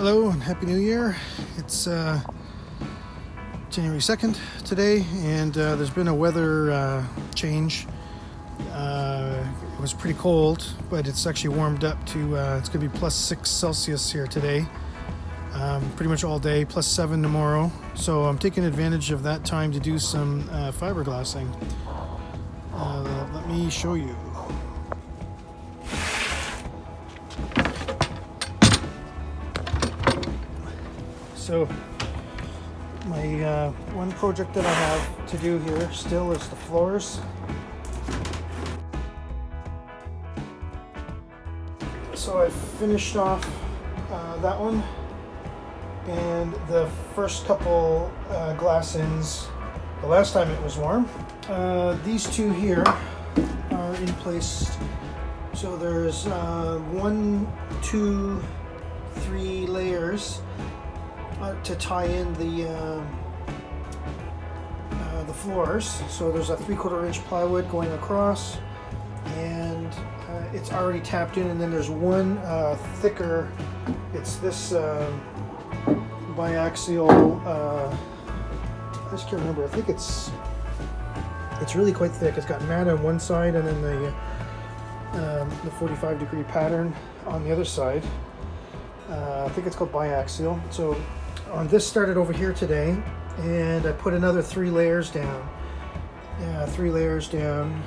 Hello and Happy New Year. It's January 2nd today, and there's been a weather change. It was pretty cold, but it's actually warmed up to, it's going to be plus 6 Celsius here today, pretty much all day, plus 7 tomorrow. So I'm taking advantage of that time to do some fiberglassing. Let me show you. So my one project that I have to do here still is the floors. So I finished off that one, and the first couple glass ins, the last time it was warm. These two here are in place. So there's 1, 2, 3 layers to tie in the floors. So there's a 3/4 inch plywood going across, and it's already tapped in. And then there's one thicker. It's this biaxial. I just can't remember. I think it's really quite thick. It's got mat on one side, and then the 45-degree pattern on the other side. I think it's called biaxial. So this started over here today, and I put another 3 layers down. 3 layers down,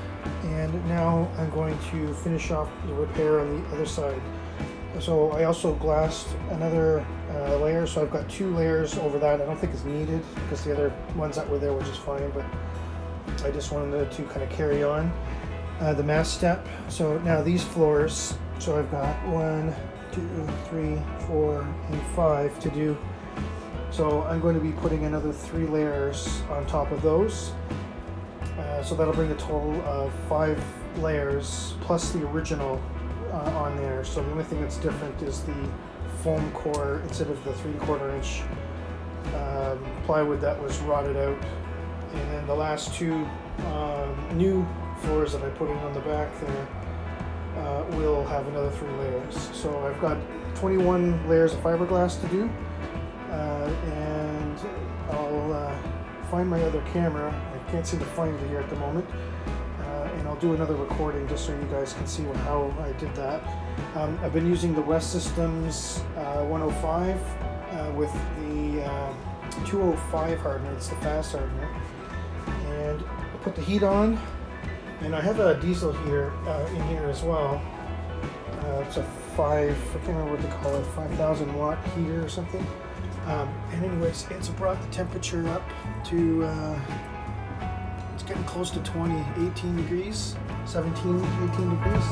and now I'm going to finish off the repair on the other side. So I also glassed another layer, so I've got 2 layers over that. I don't think it's needed because the other ones that were there were just fine, but I just wanted to kind of carry on the mass step. So now these floors, so I've got 1, 2, 3, 4, and 5 to do. So I'm going to be putting another 3 layers on top of those. So that'll bring a total of 5 layers plus the original on there. So the only thing that's different is the foam core instead of the 3/4 inch plywood that was rotted out. And then the last 2 new floors that I put in on the back there will have another 3 layers. So I've got 21 layers of fiberglass to do. And I'll find my other camera. I can't seem to find it here at the moment. And I'll do another recording just so you guys can see how I did that. I've been using the West Systems 105 with the 205 hardener. It's the fast hardener. And I put the heat on, and I have a diesel heater in here as well. It's a I can't remember what they call it, 5,000 watt heater or something. And anyways, it's brought the temperature up to, it's getting close to 20, 18 degrees, 17, 18 degrees.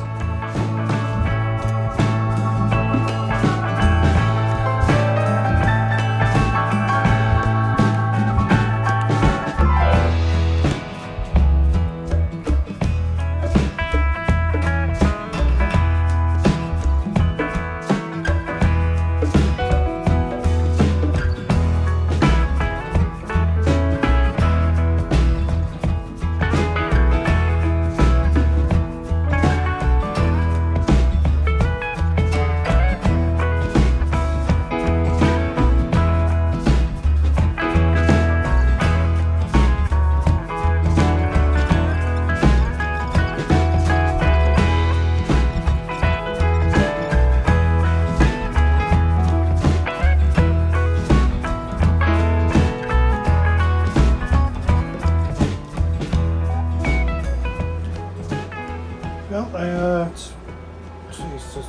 Well, it's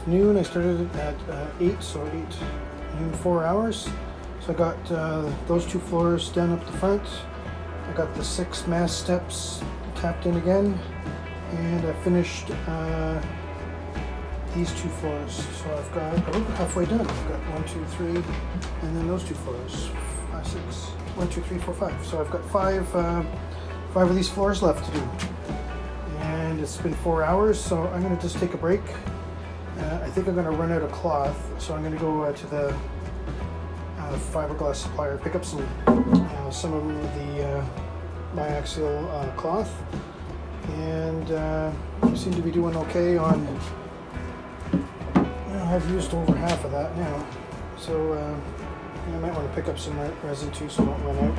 noon. I started at 8, so 8 noon, 4 hours. So I got those 2 floors done up the front. I got the 6 mass steps tapped in again, and I finished these 2 floors. So I've got halfway done. I've got 1, 2, 3, and then those 2 floors. 5, 6, 1, 2, 3, 4, 5. So I've got 5 of these floors left to do. And it's been 4 hours, so I'm going to just take a break. I think I'm going to run out of cloth, so I'm going to go to the fiberglass supplier, pick up some of the biaxial cloth, and seem to be doing okay on. I've used over half of that now. So I might want to pick up some resin too so I don't run out.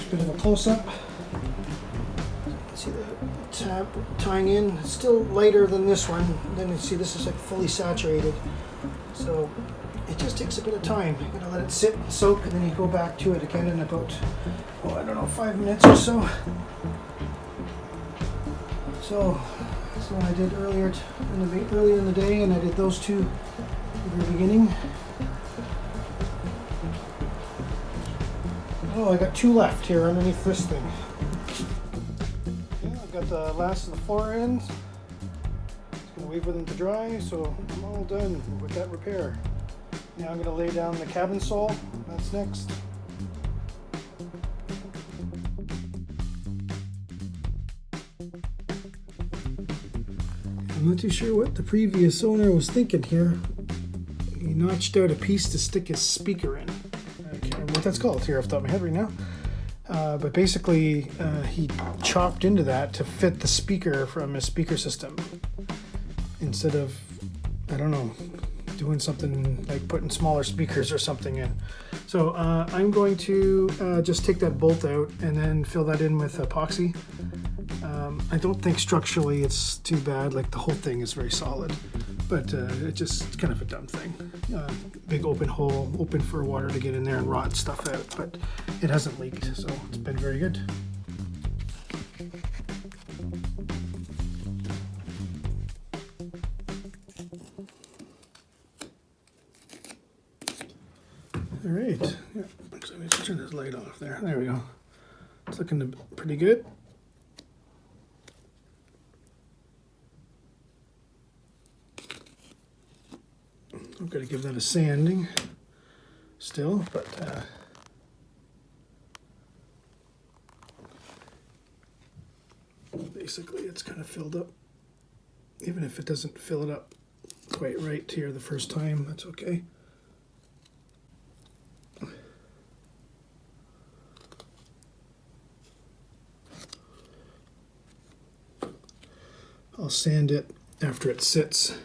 Bit of a close-up. See the tab tying in. It's still lighter than this one. Then you see this is like fully saturated. So it just takes a bit of time. You gotta let it sit and soak, and then you go back to it again in about, oh, I don't know, 5 minutes or so. So that's what I did earlier in the day, and I did those two at the beginning. Oh, I got 2 left here underneath this thing. Yeah, I've got the last of the floor ends. Just gonna wait for them to dry, so I'm all done with that repair. Now I'm gonna lay down the cabin sole. That's next. I'm not too sure what the previous owner was thinking here. He notched out a piece to stick his speaker in. I can't remember what that's called here off the top of my head right now. But basically, he chopped into that to fit the speaker from his speaker system. Instead of, I don't know, doing something like putting smaller speakers or something in. So I'm going to just take that bolt out and then fill that in with epoxy. I don't think structurally it's too bad, like the whole thing is very solid, but it's just kind of a dumb thing. Big open hole, open for water to get in there and rot stuff out, but it hasn't leaked, so it's been very good. All right, yeah, so let me turn this light off there. There we go. It's looking pretty good. I'm going to give that a sanding still, but basically it's kind of filled up. Even if it doesn't fill it up quite right here the first time, that's okay. I'll sand it after it sits.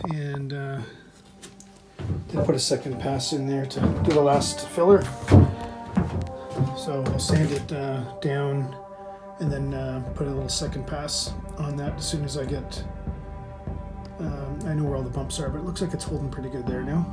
And then put a second pass in there to do the last filler. So I'll sand it down and then put a little second pass on that as soon as I get I know where all the bumps are, but it looks like it's holding pretty good there now.